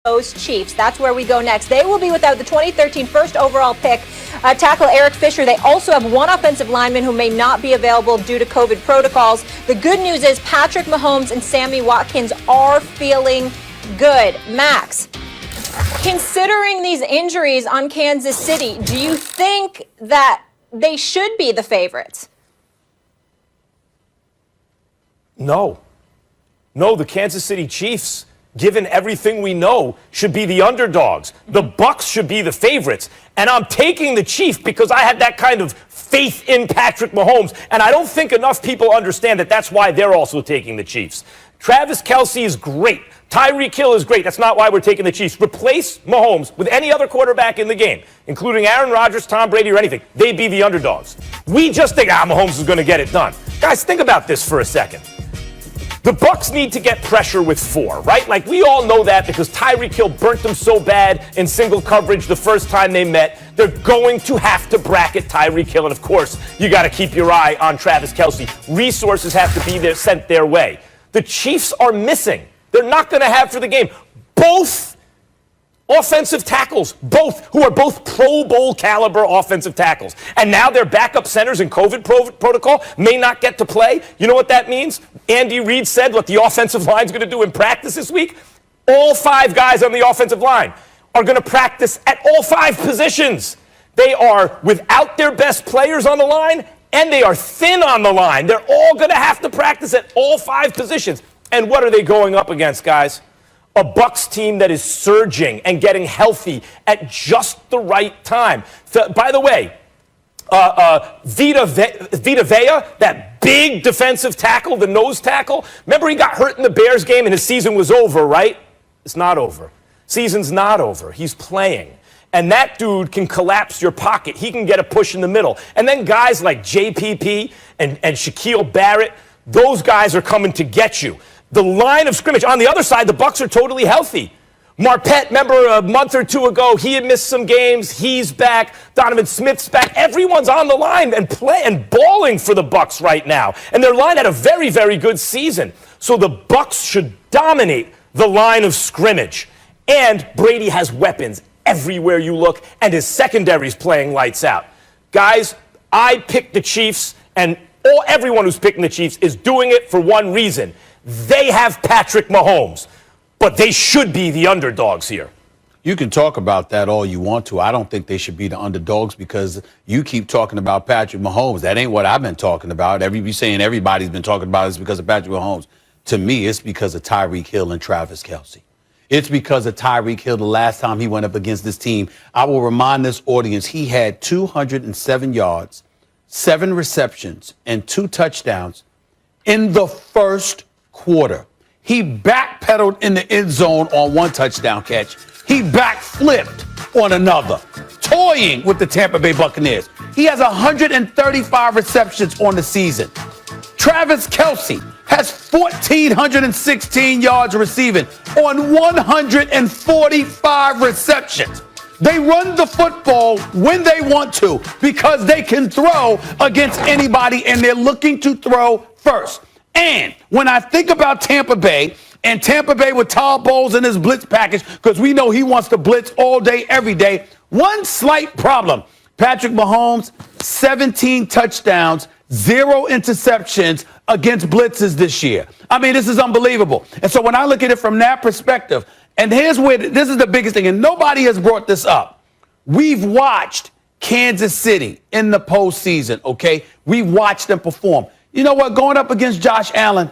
those Chiefs. That's where we go next. They will be without the 2013 first overall pick, tackle Eric Fisher. They also have one offensive lineman who may not be available due to COVID protocols. The good news is Patrick Mahomes and Sammy Watkins are feeling good. Max, considering these injuries on Kansas City, do you think that they should be the favorites? No, the Kansas City Chiefs, given everything we know, should be the underdogs. The Bucs should be the favorites. And I'm taking the Chiefs because I had that kind of faith in Patrick Mahomes. And I don't think enough people understand that that's why they're also taking the Chiefs. Travis Kelce is great. Tyreek Hill is great. That's not why we're taking the Chiefs. Replace Mahomes with any other quarterback in the game, including Aaron Rodgers, Tom Brady, or anything. They'd be the underdogs. We just think, Mahomes is going to get it done. Guys, think about this for a second. The Bucs need to get pressure with 4, right? Like, we all know that because Tyreek Hill burnt them so bad in single coverage the first time they met. They're going to have to bracket Tyreek Hill. And, of course, you got to keep your eye on Travis Kelce. Resources have to be there, sent their way. The Chiefs are missing. They're not going to have for the game both offensive tackles, who are both Pro Bowl caliber offensive tackles. And now their backup centers in COVID protocol may not get to play. You know what that means? Andy Reid said what the offensive line's going to do in practice this week. All 5 guys on the offensive line are going to practice at all 5 positions. They are without their best players on the line, and they are thin on the line. They're all going to have to practice at all 5 positions. And what are they going up against, guys? A Bucs team that is surging and getting healthy at just the right time. By the way, Vita Vea, that big defensive tackle, the nose tackle, remember he got hurt in the Bears game and his season was over, right? It's not over. Season's not over. He's playing. And that dude can collapse your pocket. He can get a push in the middle. And then guys like JPP and Shaquille Barrett, those guys are coming to get you. The line of scrimmage. On the other side, the Bucs are totally healthy. Marpet, remember a month or 2 ago, he had missed some games. He's back. Donovan Smith's back. Everyone's on the line and balling for the Bucs right now. And their line had a very, very good season. So the Bucs should dominate the line of scrimmage. And Brady has weapons everywhere you look, and his secondary's playing lights out. Guys, I picked the Chiefs, and everyone who's picking the Chiefs is doing it for one reason. They have Patrick Mahomes, but they should be the underdogs here. You can talk about that all you want to. I don't think they should be the underdogs because you keep talking about Patrick Mahomes. That ain't what I've been talking about. Everybody's been talking about it's because of Patrick Mahomes. To me, it's because of Tyreek Hill and Travis Kelce. It's because of Tyreek Hill the last time he went up against this team. I will remind this audience, he had 207 yards, 7 receptions, and 2 touchdowns in the first quarter. He backpedaled in the end zone on 1 touchdown catch. He backflipped on another, toying with the Tampa Bay Buccaneers. He has 135 receptions on the season. Travis Kelce has 1,416 yards receiving on 145 receptions. They run the football when they want to because they can throw against anybody, and they're looking to throw first. And when I think about Tampa Bay, and Tampa Bay with Todd Bowles in his blitz package, because we know he wants to blitz all day, every day, one slight problem. Patrick Mahomes, 17 touchdowns, 0 interceptions against blitzes this year. I mean, this is unbelievable. And so when I look at it from that perspective, and here's where this is the biggest thing, and nobody has brought this up. We've watched Kansas City in the postseason, okay? We watched them perform. You know what? Going up against Josh Allen,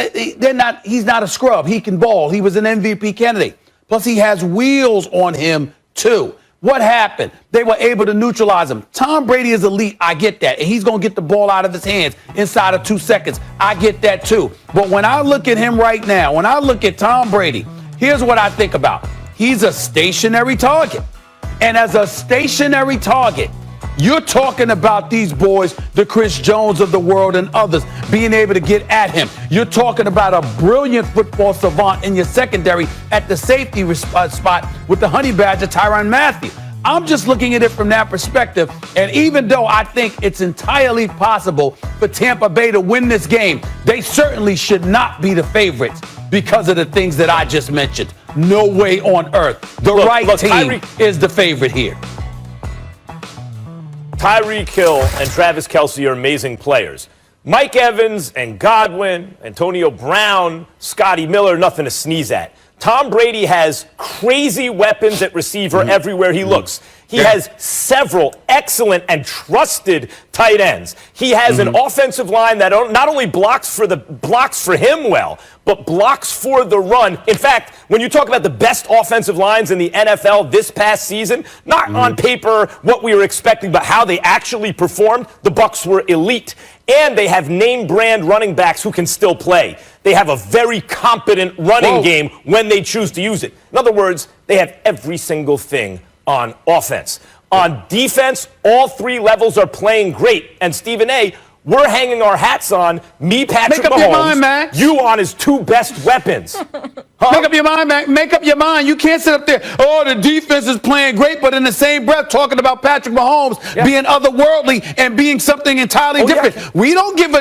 he's not a scrub. He can ball. He was an MVP candidate. Plus, he has wheels on him, too. What happened? They were able to neutralize him. Tom Brady is elite. I get that. And he's going to get the ball out of his hands inside of 2 seconds. I get that, too. But when I look at him right now, when I look at Tom Brady, here's what I think about. He's a stationary target. And as a stationary target, you're talking about these boys, the Chris Jones of the world and others, being able to get at him. You're talking about a brilliant football savant in your secondary at the safety spot with the honey badger, Tyrann Mathieu. I'm just looking at it from that perspective. And even though I think it's entirely possible for Tampa Bay to win this game, they certainly should not be the favorites because of the things that I just mentioned. No way on earth. The right team is the favorite here. Tyreek Hill and Travis Kelce are amazing players. Mike Evans and Godwin, Antonio Brown, Scotty Miller, nothing to sneeze at. Tom Brady has crazy weapons at receiver everywhere he looks. He has several excellent and trusted tight ends. He has an offensive line that not only blocks for him well, but blocks for the run. In fact, when you talk about the best offensive lines in the NFL this past season, not on paper what we were expecting, but how they actually performed, the Bucs were elite. And they have name brand running backs who can still play. They have a very competent running game when they choose to use it. In other words, they have every single thing on offense. On defense, all three levels are playing great. And Stephen A., we're hanging our hats on me, Patrick Mahomes, Make up your mind, Max. you on his two best weapons. Make up your mind, Max. Make up your mind. You can't sit up there, oh, the defense is playing great, but in the same breath talking about Patrick Mahomes being otherworldly and being something entirely different. Yeah. We don't give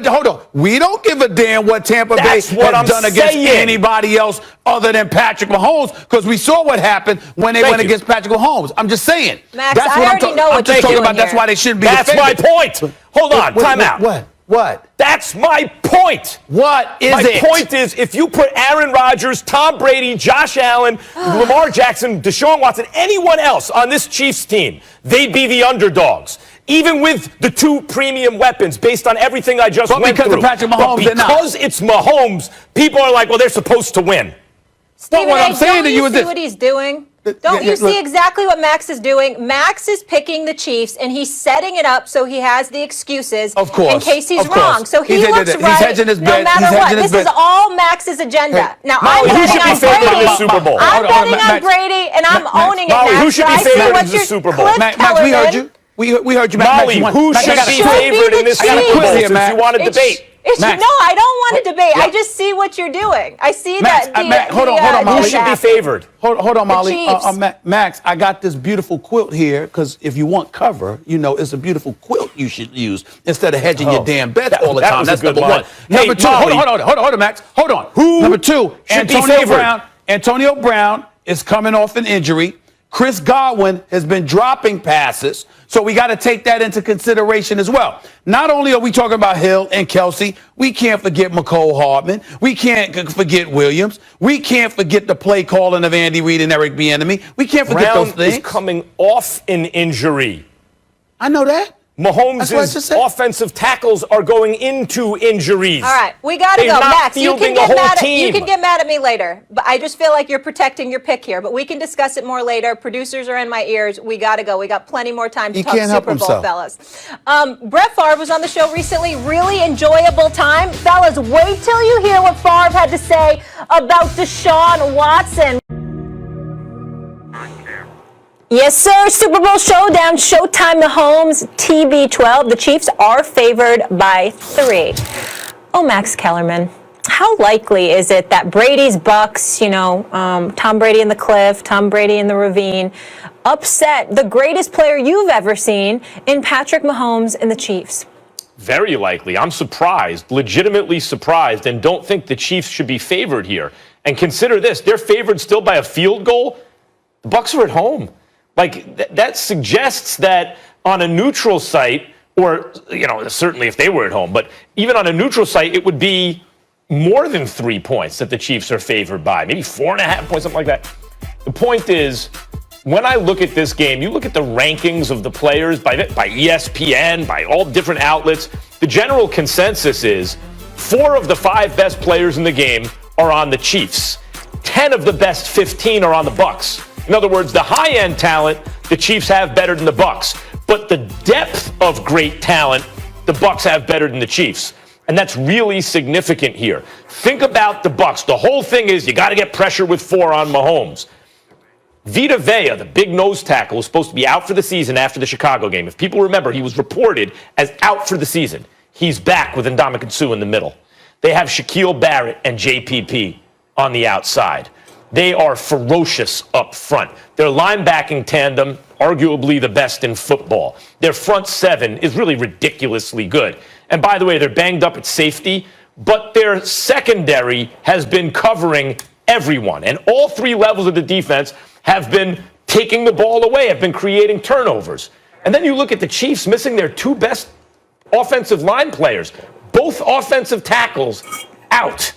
a damn what Tampa Bay has done against anybody else other than Patrick Mahomes, because we saw what happened when they went against Patrick Mahomes. I'm just saying. Max, that's what I'm talking about. That's why they shouldn't be. That's my point. Hold on, time out. What? That's my point. What is it? My point is, if you put Aaron Rodgers, Tom Brady, Josh Allen, Lamar Jackson, Deshaun Watson, anyone else on this Chiefs team, they'd be the underdogs. Even with the two premium weapons, based on everything I just went through. Because of Patrick Mahomes, but because it's Mahomes, people are like, well, they're supposed to win. Stephen what I'm saying to you is see what he's doing? Don't you see exactly what Max is doing? Max is picking the Chiefs, and he's setting it up so he has the excuses in case he's wrong. So he looks right hedging his no bet. matter what. This is all Max's agenda. Now, I'm who should betting be on favored in Brady. the Super Bowl? I'm betting on Brady, and I'm owning it, Max. Who should be favored in the Super Bowl? Max, we heard you. We heard you, Max. Molly, who should be favored in this Super Bowl since you want to debate? No, I don't want to debate. I just see what you're doing. I see that. Hold on, Molly. Who should be favored? Hold on, Molly. Max, I got this beautiful quilt here because if you want cover, it's a beautiful quilt you should use instead of hedging your damn bets all the time. That's number one. Number two, hold on, Max. Hold on. Number two, Antonio Brown is coming off an injury. Chris Godwin has been dropping passes, so we got to take that into consideration as well. Not only are we talking about Hill and Kelce, we can't forget McCole Hardman. We can't forget Williams. We can't forget the play calling of Andy Reid and Eric Bieniemy. We can't forget those things. Brown is coming off an injury. I know that. Mahomes' offensive tackles are going into injuries. All right, we got to go. Max, you can get mad at me later, but I just feel like you're protecting your pick here. But we can discuss it more later. Producers are in my ears. We got to go. We got plenty more time to talk Super Bowl, fellas. Brett Favre was on the show recently. Really enjoyable time. Fellas, wait till you hear what Favre had to say about Deshaun Watson. Yes, sir. Super Bowl showdown. Showtime Mahomes, TB12. The Chiefs are favored by 3. Oh, Max Kellerman, how likely is it that Brady's Bucks, Tom Brady in the cliff, Tom Brady in the ravine, upset the greatest player you've ever seen in Patrick Mahomes and the Chiefs? Very likely. I'm surprised, legitimately surprised, and don't think the Chiefs should be favored here. And consider this, they're favored still by a field goal. The Bucs are at home. That suggests that on a neutral site, or, certainly if they were at home, but even on a neutral site, it would be more than 3 points that the Chiefs are favored by, maybe 4.5 points, something like that. The point is, when I look at this game, you look at the rankings of the players by ESPN, by all different outlets, the general consensus is 4 of the 5 best players in the game are on the Chiefs. 10 of the best 15 are on the Bucs. In other words, the high-end talent, the Chiefs have better than the Bucs. But the depth of great talent, the Bucs have better than the Chiefs. And that's really significant here. Think about the Bucs. The whole thing is you got to get pressure with 4 on Mahomes. Vita Vea, the big nose tackle, was supposed to be out for the season after the Chicago game. If people remember, he was reported as out for the season. He's back with Ndamukong Suh in the middle. They have Shaquille Barrett and JPP on the outside. They are ferocious up front. Their linebacking tandem, arguably the best in football. Their front 7 is really ridiculously good. And by the way, they're banged up at safety, but their secondary has been covering everyone. And all three levels of the defense have been taking the ball away, have been creating turnovers. And then you look at the Chiefs missing their two best offensive line players, both offensive tackles out.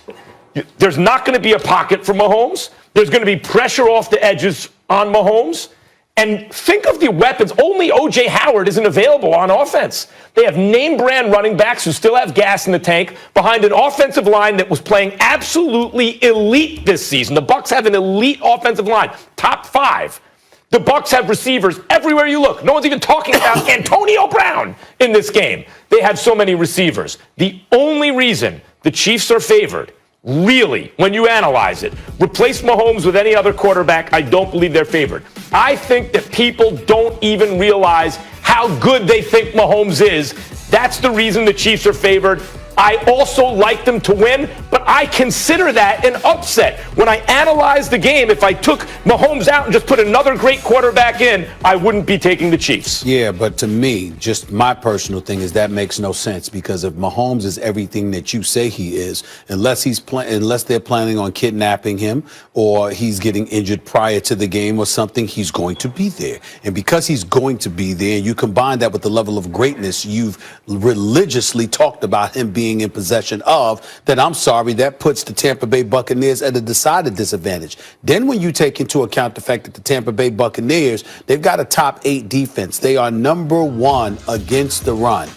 There's not going to be a pocket for Mahomes. There's going to be pressure off the edges on Mahomes. And think of the weapons. Only O.J. Howard isn't available on offense. They have name-brand running backs who still have gas in the tank behind an offensive line that was playing absolutely elite this season. The Bucs have an elite offensive line, top 5. The Bucs have receivers everywhere you look. No one's even talking about Antonio Brown in this game. They have so many receivers. The only reason the Chiefs are favored, really, when you analyze it, replace Mahomes with any other quarterback, I don't believe they're favored. I think that people don't even realize how good they think Mahomes is. That's the reason the Chiefs are favored. I also like them to win, but I consider that an upset. When I analyze the game, if I took Mahomes out and just put another great quarterback in, I wouldn't be taking the Chiefs. Yeah, but to me, just my personal thing is that makes no sense, because if Mahomes is everything that you say he is, unless they're planning on kidnapping him or he's getting injured prior to the game or something, he's going to be there. And because he's going to be there, and you combine that with the level of greatness you've religiously talked about him being in possession of, then I'm sorry, that puts the Tampa Bay Buccaneers at a decided disadvantage. Then when you take into account the fact that the Tampa Bay Buccaneers, they've got a top 8 defense. They are number 1 against the run.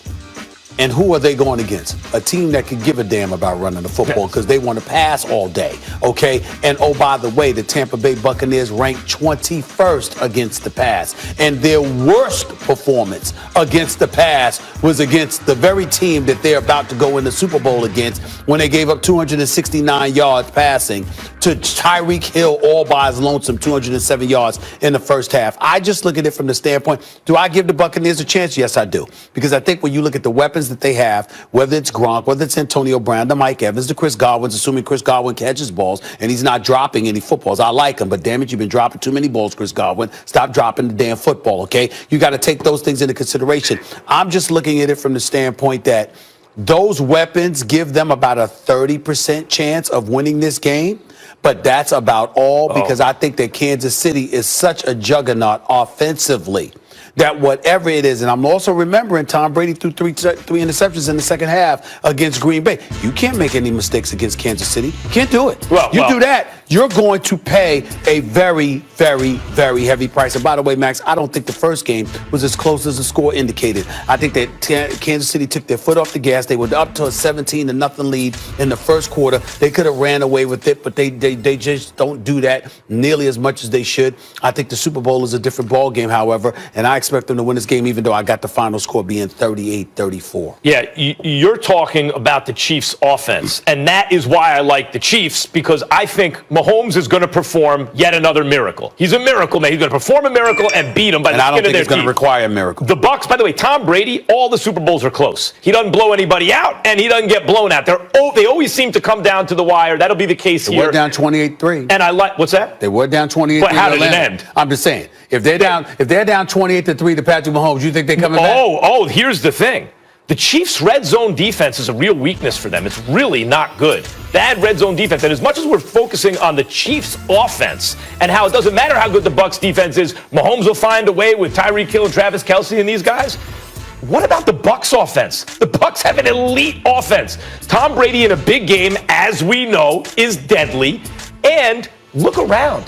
And who are they going against? A team that could give a damn about running the football, because they want to pass all day, okay? And oh, by the way, the Tampa Bay Buccaneers ranked 21st against the pass. And their worst performance against the pass was against the very team that they're about to go in the Super Bowl against, when they gave up 269 yards passing to Tyreek Hill all by his lonesome, 207 yards in the first half. I just look at it from the standpoint, do I give the Buccaneers a chance? Yes, I do. Because I think when you look at the weapons that they have, whether it's Gronk, whether it's Antonio Brown, the Mike Evans, the Chris Godwins, assuming Chris Godwin catches balls and he's not dropping any footballs. I like him, but damn it, you've been dropping too many balls, Chris Godwin. Stop dropping the damn football, okay? You got to take those things into consideration. I'm just looking at it from the standpoint that those weapons give them about a 30% chance of winning this game. But that's about all, because I think that Kansas City is such a juggernaut offensively that whatever it is, and I'm also remembering Tom Brady threw three interceptions in the second half against Green Bay. You can't make any mistakes against Kansas City. You can't do it. You do that, you're going to pay a very, very, very heavy price. And by the way, Max, I don't think the first game was as close as the score indicated. I think that Kansas City took their foot off the gas. They were up to a 17-0 lead in the first quarter. They could have ran away with it, but they just don't do that nearly as much as they should. I think the Super Bowl is a different ball game, however, and I expect them to win this game, even though I got the final score being 38-34. Yeah, you're talking about the Chiefs' offense, and that is why I like the Chiefs, because I think Mahomes is going to perform yet another miracle. He's a miracle man. He's going to perform a miracle and beat him by the skin of their teeth. And I don't think it's going to require a miracle. The Bucs, by the way, Tom Brady, all the Super Bowls are close. He doesn't blow anybody out, and he doesn't get blown out. They always seem to come down to the wire. That'll be the case here. They were down 28-3. And I like, what's that? They were down 28-3. But how did it end? I'm just saying, if they're down 28-3 to Patrick Mahomes, you think they're coming back? Here's the thing. The Chiefs' red zone defense is a real weakness for them. It's really not good. Bad red zone defense. And as much as we're focusing on the Chiefs' offense and how it doesn't matter how good the Bucs' defense is, Mahomes will find a way with Tyreek Hill and Travis Kelce and these guys. What about the Bucs' offense? The Bucs have an elite offense. Tom Brady in a big game, as we know, is deadly. And look around.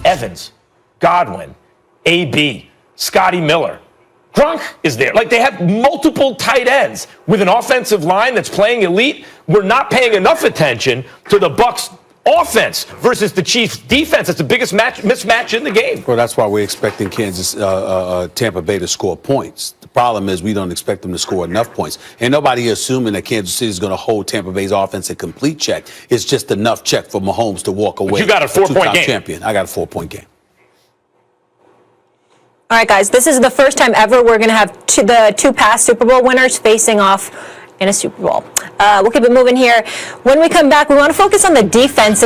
Evans, Godwin, AB, Scotty Miller. Gronk is there. Like, they have multiple tight ends with an offensive line that's playing elite. We're not paying enough attention to the Bucs' offense versus the Chiefs' defense. That's the biggest mismatch in the game. Well, that's why we're expecting Tampa Bay to score points. The problem is we don't expect them to score enough points. And nobody assuming that Kansas City is going to hold Tampa Bay's offense a complete check. It's just enough check for Mahomes to walk away. But you got a 4-point game. Champion. I got a 4-point game. All right, guys, this is the first time ever we're going to have the two past Super Bowl winners facing off in a Super Bowl. We'll keep it moving here. When we come back, we want to focus on the defenses.